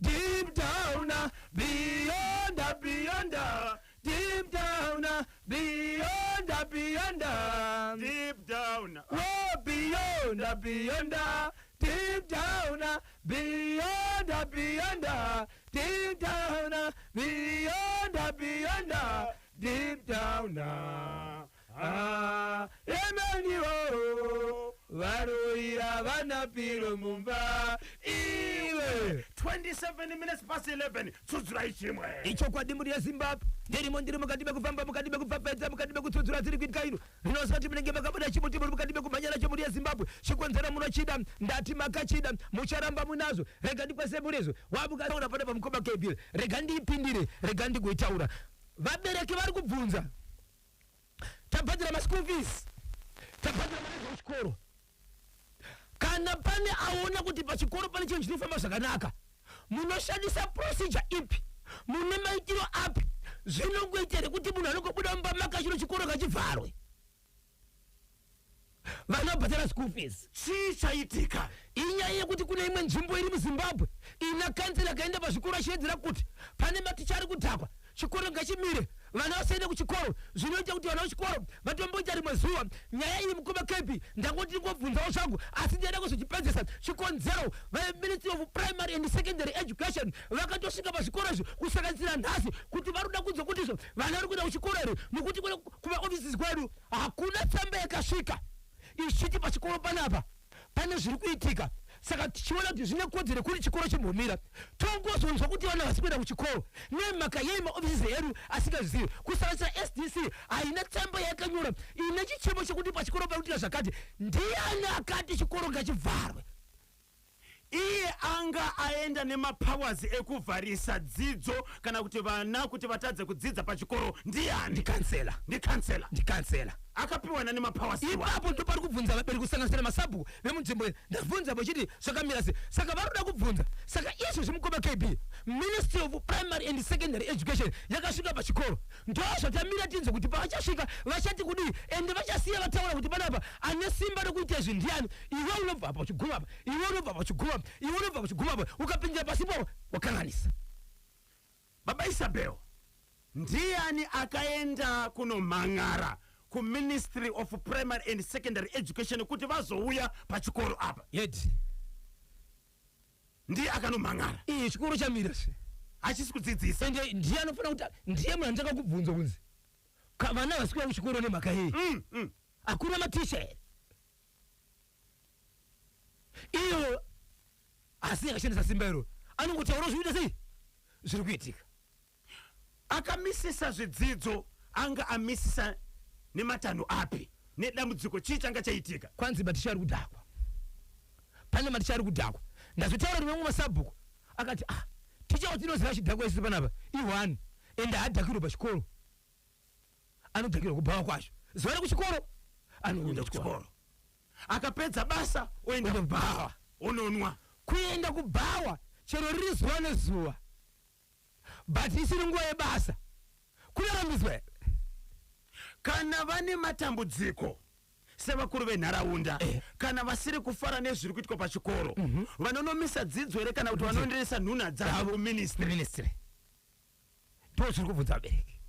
deep down beyond deep down beyond deep down oh beyond deep down beyond deep down beyond deep down Emmanuel varoira vanapiro mumba iwe 27 minutes past 11 tsudzura ichimwe ichokwadi muri yeZimbabwe ndirimo mukadibe kufamba mukadibe kupapedza mukadibe kutsudzura dziri kuitika ino rinosati munenge makabuda chimuti muri mukadibe kumhanyira chomuri yeZimbabwe chikonzera munochida ndati makachida mucharamba munazo rega ndikwese murezo wabukaona pane pamukoma KB rega ndipindire rega ndigoitaura vabereki vari kubvunza tabhadhira maschool fees tabhadhira mari dzechikoro kana pane aona kuti pachikoro pane chinhu chinofamba zvakanaka munoshandisa procedure ipi mune maitiro api zvinongoitere kuti munhu anongobuda mubamaka chino chikoro kachivharwe vana vabhadhira school fees chii chaitika inyaya yekuti kune imwe nzvimbo iri muZimbabwe ina kansela kaenda pazvikoro achiyedzera kuti pane maticha ari kudhakwa chikoro ngachimire vana vasaende kuchikoro zvinoita kuti vana vechikoro vatomboti rimwe zuva nyaya iri mukoma kepi ndangoti ngobvunzawo zvangu asi ndienda kuzvichipedzisa chikonzero vaministry of primary and secondary education vakatosvika pazvikoro izvi kusanganisira nhasi kuti varuda kunzwa kuti izvo vana vari kuenda kuchikoro here nokuti kumaofisi kwedu hakuna tsamba yakasvika ichiti pachikoro panapa pane zviri kuitika saka tichiona kuti zvine kodzero kuri chikoro chimbomira tongozonzwa kuti vana vasi kuenda kuchikoro nemhaka yei maofisi edu asingazvizivi kusanganisira SDC haina tsamba yakanyora ine chichemo chekuti pachikoro pakuitira zvakati ndiani akati chikoro ngachivharwe iye anga aenda nemapowers ekuvharisa dzidzo kana kuti vana kuti vatadze kudzidza pachikoro ndiani ndikansela akapiwana nemapowers ipapo ndo pari kubvunza vaperi kusanganisira masabhuku vemunzvimbo ndabvunza vachiti zvakamira sei saka varuda kubvunza saka izvo zvemukoma KB Ministry of Primary and Secondary Education yakasvika pachikoro ndo zvatamira tinzwe kuti pavachasvika vachati kudii ende vachasiya vataura kuti panapa ane simba rekuita izvi ndiani iwe unobva apa uchiguma apa iwe unobva pachiguma apa iwe unobva pachiguma apa ukapindira pasipo wakanganisa baba Isabel ndiani akaenda kunomhang'ara ku Ministry of Primary and Secondary Education kuti vazouya pachikoro apa yeti ndiye akanomhang'ara chikoro chamira se hachisi kudzidzisa ende ndiye anofana kuti ndiye munhu andakakubvunza kunzi vana vasikuya kuchikoro nemhaka yei hakuna maticha here iyo asi akashandisa simba iro anongotaura zviita sei zviri kuitika akamisisa zvidzidzo anga amisisa nematanho api nedambudziko chii changa chaitika kwanzi maticha ari kudhakwa pane maticha ari kudhakwa ndazotaura rimwe masabhuku akati ticha watinoziva chidhakwa isi panapa i1 ende haadhakirwe pachikoro anodhakirwa kubhawa kwacho zuva rekuchikoro anoenda kuchikoro akapedza basa oenda kubhawa ononwa kuenda kubhawa chero riri zuva nezuva but isiri nguva yebasa kunorambiswa kana vane matambudziko sevakuru venharaunda kana vasiri kufara nezviri kuitwa pachikoro vanonomisa dzidzo here kana kuti vanoenderesa nhunha dzavo kuministry ndo zviri kubvunza vabereki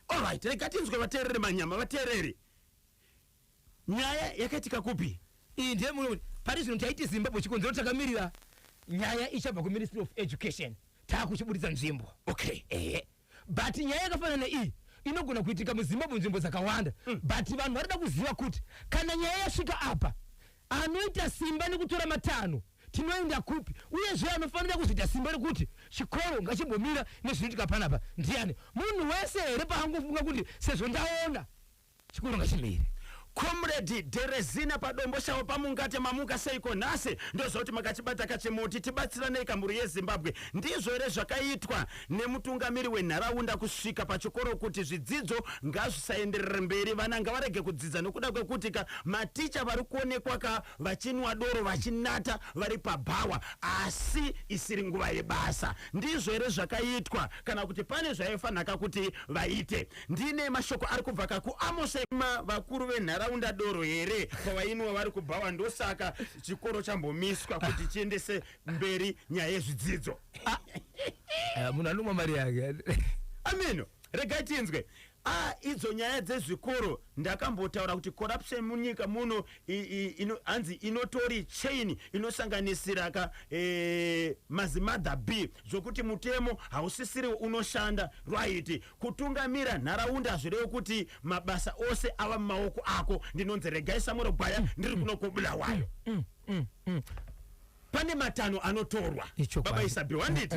alright rega tinzwe vateereri manyama vateereri nyaya yakaitika kupi iyi ndiye munhu pari zvino taiti Zimbabwe chikonzero takamirira nyaya ichabva kuMinistry of Education taakuchibuditsa nzvimbo okay but nyaya yakafanana neiyi inogona kuitika muZimbabwe nzvimbo dzakawanda but vanhu varida kuziva kuti kana nyaya yasvika apa anoita simba nekutora matanho tinoenda kupi uyezve anofanira kuzoita simba rekuti chikoro ngachimbomira nezvinoitika panapa ndiani munhu wese here paangofunga kuti sezvo ndaona chikoro ngachimire Comrade Derezina padombo shawo pamungate mamuka seiko nhasi ndozoti makachibata kachimuti tibatsiranei kamburi yeZimbabwe ndizvo here zvakaitwa nemutungamiri wenharaunda kusvika pachikoro kuti zvidzidzo ngazvisaenderere mberi vana ngavarege kudzidza nokuda kwekuti maticha vari kuonekwa vachinwa doro vachinata vari pabhawa asi isiri nguva yebasa ndizvo here zvakaitwa kana kuti pane zvaifanaka kuti vaite ndine mashoko ari kubva kuAmose vakuru venharaunda doro here pavainwa vari kubhawa ndosaka chikoro chambomiswa kuti chiendese mberi nyaya yezvidzidzo munhu anomwa mari yake ameno regai tinzwe idzo nyaya dzezvikoro ndakambotaura kuti corruption munyika muno hanzi inotori chain inosanganisira mazimada B zvokuti mutemo hausisiri unoshanda right kutungamira nharaunda zvirevo kuti mabasa ose ava mumaoko ako ndinonzi regai Samuel Gwaya ndiri kuno kuBulawayo pane matanho anotorwa baba Isabel wanditi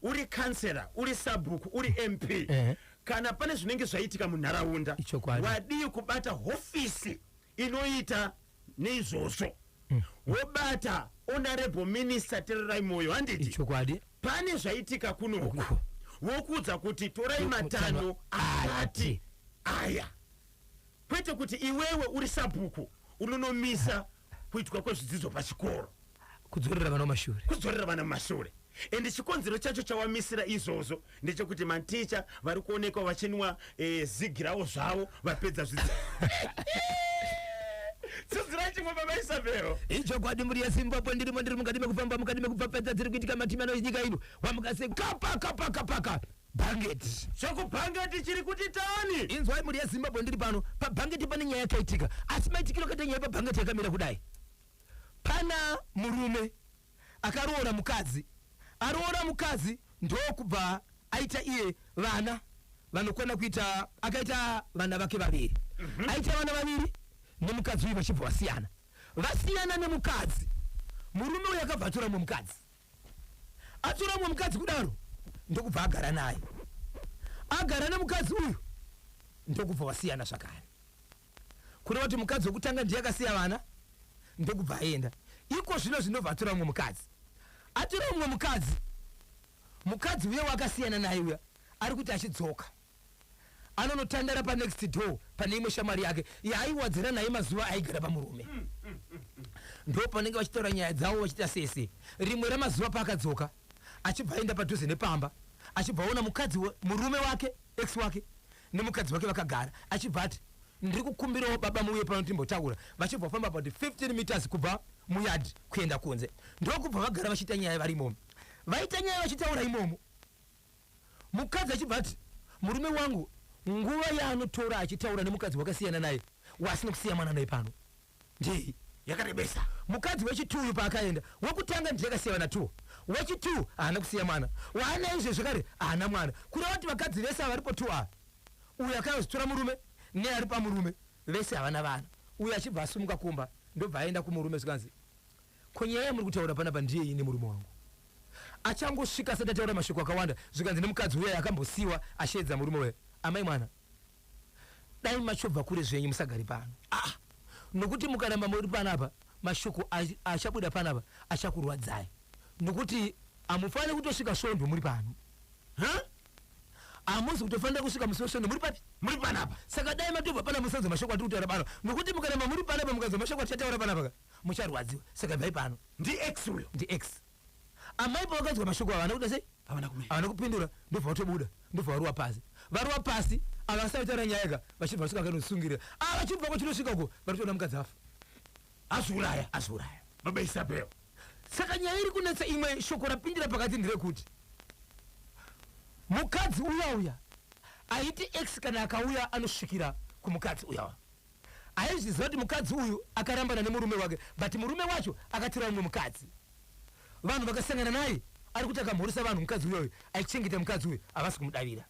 uri kansela uri sabhuku uri MP kana pane zvinenge zvaitika munharaunda wadii kubata hofisi inoita neizvozvo wobata honorable minister Tererai Moyo handiti pane zvaitika kunoko wokudza kuti torai matanho akati aya kwete kuti iwewe uri sabhuku unonomisa kuitwa kwezvidzidzo pachikoro kudzorera vana mumashure ende chikonzero chacho chawamisira izvozvo ndechekuti maticha vari kuonekwa vachinwa zigirawo zvavo vapedza zvidzidzo tsudzira chimwe baba Isabel ichokwadi muri yeZimbabwe ndiri mukati mekufamba mukati mekupapedza dziri kuitika matimano enyika ino wamukase kapaka bhangeti chakubhangeti chiri kuti tani inzwai muri yezimbabwe ndiri pano pabhangeti pane nyaya yakaitika asi maitikiro akaita nyaya pabhangeti yakamira kudai pana murume akaroora mukadzi aroora mukadzi ndokubva aita iye vana vanokwana kuita akaita vana vake vaviri aita vana vaviri nemukadzi uyu vachibva vasiyana nemukadzi murume uyu akabva atora mumwe mukadzi atora mumwe mukadzi kudaro ndokubva agara naye agara nemukadzi uyu ndokubva wasiyana zvakare kureva kuti mukadzi wekutanga ndiye akasiya vana ndokubva aenda iko zvino zvinobva atora mumwe mukadzi atora mumwe mukadzi uye wakasiyana naye uya ari kuti achidzoka anonotandara panext door pane imwe shamari yake yaaiwadzira naye mazuva aigara pamurume ndo panenge vachitaura nyaya dzavo vachita sese rimwe ramazuva paakadzoka achibva aenda padhuze nepamba achibva aona mukadzi murume wake ex wake nemukadzi wake vakagara achibva ati ndiri kukumbirawo baba muuye pano timbotaura vachibva vafamba pati 15 meters kubva muyadhi kuenda kunze ndokubva vagara vachiita nyaya vari imomo vaita nyaya vachitaura imomo mukadzi achibva ati murume wangu nguva yaanotora achitaura nemukadzi wakasiyana naye wasina kusiya mwana naye pano ndii yakarebesa mukadzi wechituyu paakaenda wekutanga ndiye akasiya vana 2 wechitu haana kusiya mwana waana izve zvekare haana mwana kureva kuti vakadzi vese avaripo 2 ava uyu akazotora murume neari pamurume vese havana vana uyu achibva asumuka kumba ndobva aenda kumurume zvikanzi konyaya yamuri kutaura panapa ndiye ine murume wangu achangosvika asati ataura mashoko akawanda zvikanzi nemukadzi uya akambosiyiwa ashedza murume uya amai mwana dai machobva kure zvenyu musagari pano nokuti mukaramba muri panapa mashoko achabuda panapa achakurwadzai nokuti amufaniri kutosvika svondo muri pano amuzi kutofanira kusvika musosvondo muri papi muri panapa saka dai matobva pana musanza mashoko atiri kutaura pano nokuti mukaramba muri panapa mukanzwa mashoko aticataura panapa mucharwadziwa saka bvai pano ndi x uyo ndi x amai pavakanzwa mashoko ava kuda sei havana kupindura ndobva vatobuda ndobva varuwa pasi ava vasavitaura nyaya yega vachibva vasvika kanosungirira vachibva kwachinosvika uko varitoona mukadzi afa azuraya baba isabel saka nyaya iri kunetsa imwe shoko rapindira pakati nderekuti mukadzi uya aiti x kana akauya anosvikira kumukadzi uyawa aizviziva kuti mukadzi uyu akarambana nemurume wake but murume wacho akatira umwe mukadzi vanhu vakasangana naye ari kuti akamhoresa vanhu mukadzi uyoyo aichengeta mukadzi uyu havasi kumudavira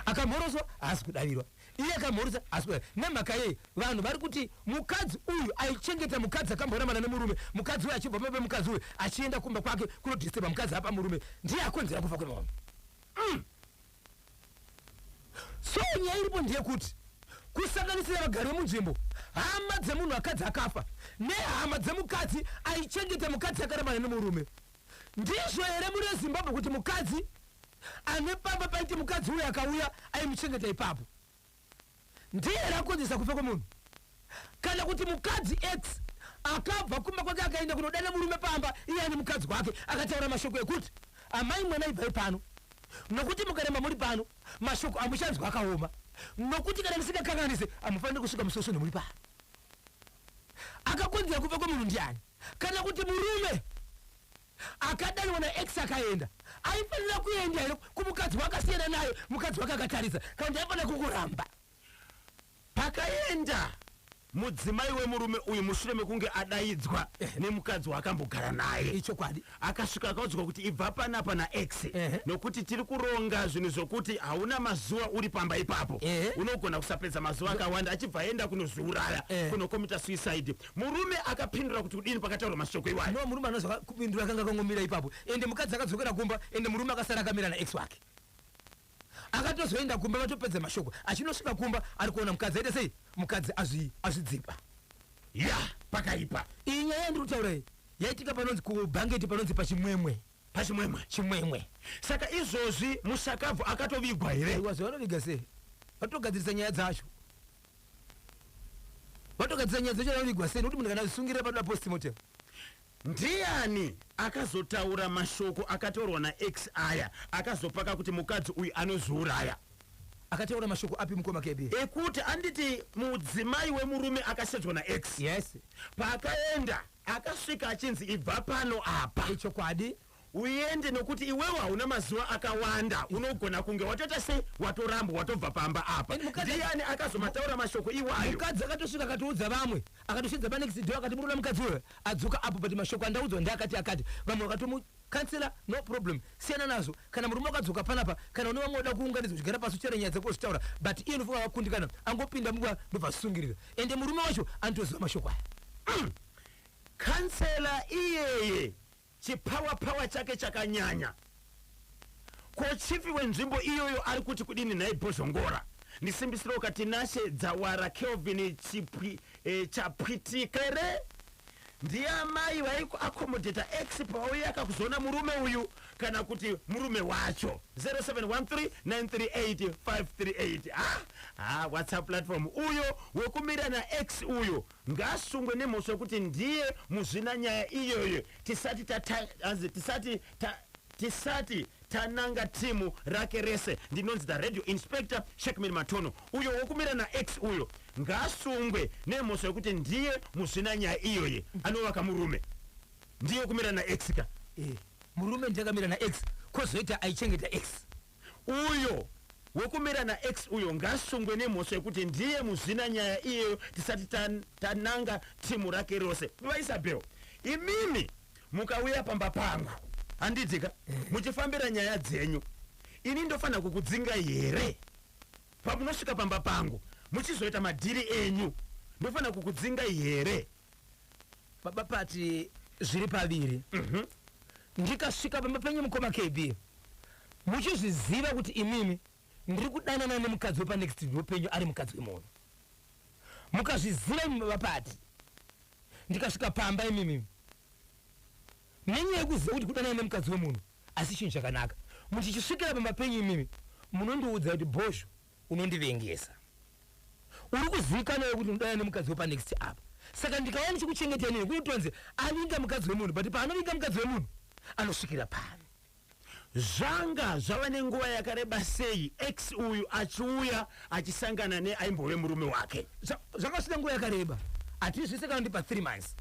akamhoroswa haasi kudavirwa iye akamhoresa haasi kudavira nemhaka yei vanhu vari kuti mukadzi uyu aichengeta mukadzi akamborambana nemurume mukadzi uyu achibva pepe mukadzi uyu achienda kumba kwake kunodhisturba mukadzi apa murume ndiye akonzera kufa kwemamwe so nyaya iripo ndeyekuti kusanganisira vagari vemunzvimbo hama dzemunhu akadzi akafa nehama dzemukadzi aichengeta mukadzi akarambana nemurume ndizvo here muri yezimbabwe kuti mukadzi ane pamba paiti mukadzi uyu akauya aimuchengeta ipapo ndiye here akonzesa kufa kwemunhu kana kuti mukadzi x akabva kumba kwake akaenda kunodana murume pamba iye ane mukadzi wake akataura mashoko ekuti amai mwana ibvai pano nokuti mukaramba muri pano mashoko amuchanzwa akaoma nokuti kana musingakanganise amufaniri kusvika musosvondo muri pano akakonzera kufa kwemunhu ndiani kana kuti murume akadanwa nax akaenda aifanira kuenda here kumukadzi wakasiyana nayo mukadzi wake akatarisa kana kuti aifanira kukuramba pakaenda mudzimai wemurume uyu mushure mekunge adaidzwa nemukadzi waakambogara naye ichokwadi akasvika akaudzwa kuti ibva panapa nax nokuti tiri kuronga zvinhu zvokuti hauna mazuva uri pamba ipapo unogona kusapedza mazuva akawanda achibva aenda kunozviuraya kunokomita suicide murume akapindura kuti kudini pakataurwa mashoko iwayo no murume anozva kupindura akanga akangomira ipapo ende mukadzi akadzokera kumba ende murume akasara akamira nax wake akatozoenda kumba vatopedza mashoko achinosvika kumba ari kuona mukadzi aite sei mukadzi azvidzipa ya pakaipa iyi nyaya ndiri kutaura iyi yaitika panonzi kubhangeti panonzi pachimwemwe saka izvozvi musakabvu akatovigwa here wazvavanoviga sei vatogadzirisa nyaya dzacho vanovigwa sei nokuti munhu kana azvisungirira padoda postmortem ndiani akazotaura mashoko akataurwa nax aya akazopaka kuti mukadzi uyu anozviuraya akataura mashoko api mukoma kebi ekuti anditi mudzimai wemurume akashedzwa nax yes paakaenda akasvika achinzi ibva pano apa ichokwadi uende nokuti iwewe hauna mazuva akawanda unogona kunge watota sei watorambwa watobva pamba apa ndiani akazomataura mashoko iwayo mukadzi akatosvika akatiudza vamwe akatosvitsa panext door akati muruna mukadzi uyo adzoka apo pati mashoko andaudzwa akati vamwe vakatomukansela no problem siyana nazvo kana murume akadzoka panapa kana une vamwe oda kuunganidzwa uchigara pasi uchera nyaya dzako uchitaura but iye nofunga vakundikana angopinda munguva ndobva asungirira ende murume wacho anotoziva mashoko aya kansela iyeye chipawa chake chakanyanya kochifi wenzvimbo iyoyo ari kuti kudini naye bhozhongora ndisimbisiro ukati nashe dzawara kelvin chapwitikere ndiye amai vaikuakomodheta x pauya akakuzona murume uyu kana kuti murume wacho 0713938538 whatsapp platform uyo wekumira na x uyo ngasungwe nemhosva yekuti ndiye muzvina nyaya iyoyo tisati tananga timu rake rese ndinonzi the radio inspector Shekmin Matono uyo wokumira na x uyo ngasungwe nemhosva yekuti ndiye muzvina nyaya iyoye anovaka murume ndiye wokumira na x ka murume ndiakamira na x kozoita aichengeta x uyo wokumira na x uyo ngasungwe nemhosva yekuti ndiye muzvina nyaya iyoyo tisati tananga timu rake rose vaisabel imimi mukauya pamba pangu handidzika muchifambira nyaya dzenyu ini ndofanira kukudzinga here pamunosvika pamba pangu muchizoita madhiri enyu ndofanira kukudzinga here baba pati zviri paviri ndikasvika pamba penyu mukoma kb muchizviziva kuti imimi ndiri kudanana nemukadzi wepanext door penyu ari mukadzi wemunhu mukazviziva imi baba pati ndikasvika pamba imimi nenyaya yekuziva kuti kudanana nemukadzi wemunhu asi chinhu chakanaka muchichisvikira pamba penyu imimi munondiudza kuti bhosho unondivengesa uri kuzivikanwa kuti unodanana nemukadzi wepanext apa saka ndikaona ndichikuchengeteni kutonzi avinga mukadzi wemunhu but paanovinga mukadzi wemunhu anosvikira pano zvanga zvava nenguva yakareba sei x uyu achiuya achisangana neaimbove murume wake zvakasvika nguva yakareba atizvisekana ndi pa 3 months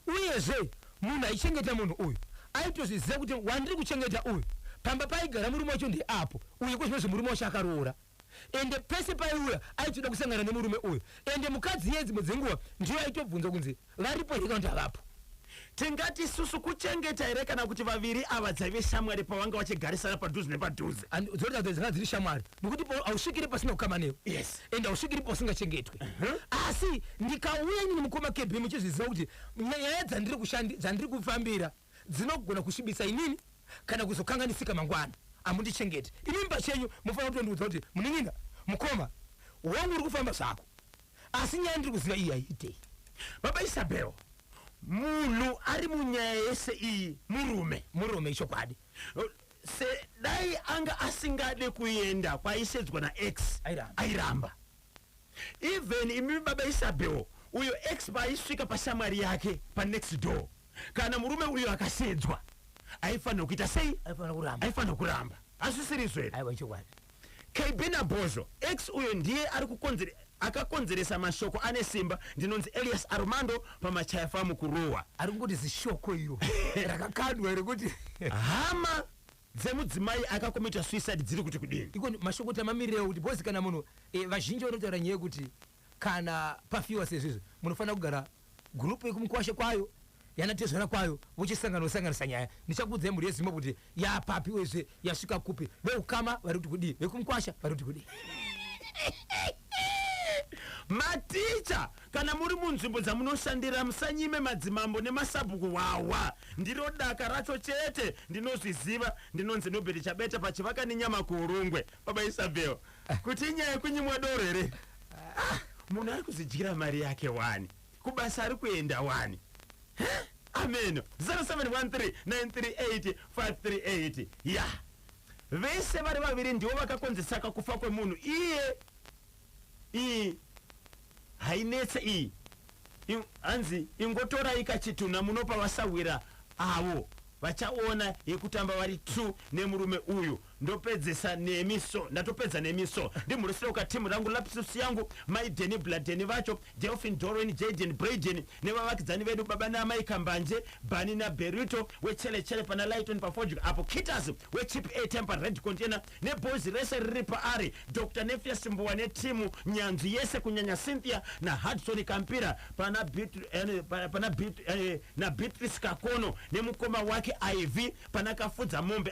uyezve munhu aichengeta munhu uyu aitozviziva kuti wandiri kuchengeta uyu pamba paigara murume wacho ndi apo uye kwezvinozvo murume wacho akaroora ende pese paiuya aitoda kusangana nemurume uyu ende mukadzi yedzimwe dzenguva ndiyo aitobvunza kunzi varipo here kana kuti havapo tingati isusu kuchengeta here kana kuti vaviri ava dzaive shamwari pavanga vachigarisana padhuze nepadhuze dzoita dzanga dziri shamwari nokuti hausvikiri pasina kukama newo yes ende hausvikiri pasingachengetwe asi ndikauya inini mukoma kebhi muchizviziva kuti nyaya dzandiri kufambira dzinogona kusvibisa inini kana kuzokanganisika mangwana amundichengete inini pachenyu mufanira kutondiudza kuti munin'ina mukoma wangu uri kufamba zvako asi nyaya ndiri kuziva iyi haiitei baba isabel munhu ari munyaya yese iyi murume chokwadi sedai anga asingade kuenda kwaisedzwa na x airamba even imi baba isabel uyo x paaisvika pashamwari yake panext door kana murume uyo akasedzwa aifanira kuita sei aifanira kuramba asisirizvo here kb nabhozho x uyo ndiye ari akakonzeresa mashoko ane simba ndinonzi Elias Armando pamachaya famu kurowa ari kungoti zishoko iro rakakandwa rekuti hama dzemudzimai akakomita suicide dziri kuti kudini iko mashoko tamamirira kuti bozi kana munhu vazhinji vanotaura nyaya yekuti kana pafiwa sezvizvo munofanira kugara gurupu yekumukwashe kwayo yanatezvana kwayo vochisanganisa nyaya ndichakuudzai mhuri yezimbabwe kuti yapapi wezve yasvika kupi veukama vari kuti kudii vekumukwasha vari kuti kudii maticha kana muri munzvimbo dzamunoshandira musanyime madzimambo nemasabhuku wawa ndiro daka racho chete ndinozviziva ndinonzi nobheti chabeta pachivaka nenyama kuurungwe baba isabel kuti inyaya yekunyimwa doro here munhu ari kuzidyira mari yake wani kubasa ari kuenda wani ameno 0713938538 ya vese vari vaviri ndivo vakakonzesaka kufa kwemunhu iyi hainetse iyi hanzi ingotorai kachituna munopa vasawira avo vachaona yekutamba vari 2 nemurume uyu ndopedzesa nemiso ndatopedza nemiso ndimurusira uka timu rangu lapsus yangu maideni bladeni vacho Delphin Doreen Jaden Braden nevavakidzani vedu baba namai Kambanje Bani na Berito wechelechele pana Lighton pafojuk apo Kitters wechip A Temper Red Container neboys rese riri paari Dr. Nefias Mbuwa netimu nyanzi yese kunyanya Cynthia na Hudson Kampira pana Beatrice Kakono nemukoma wake IV pana Kafudza Mombe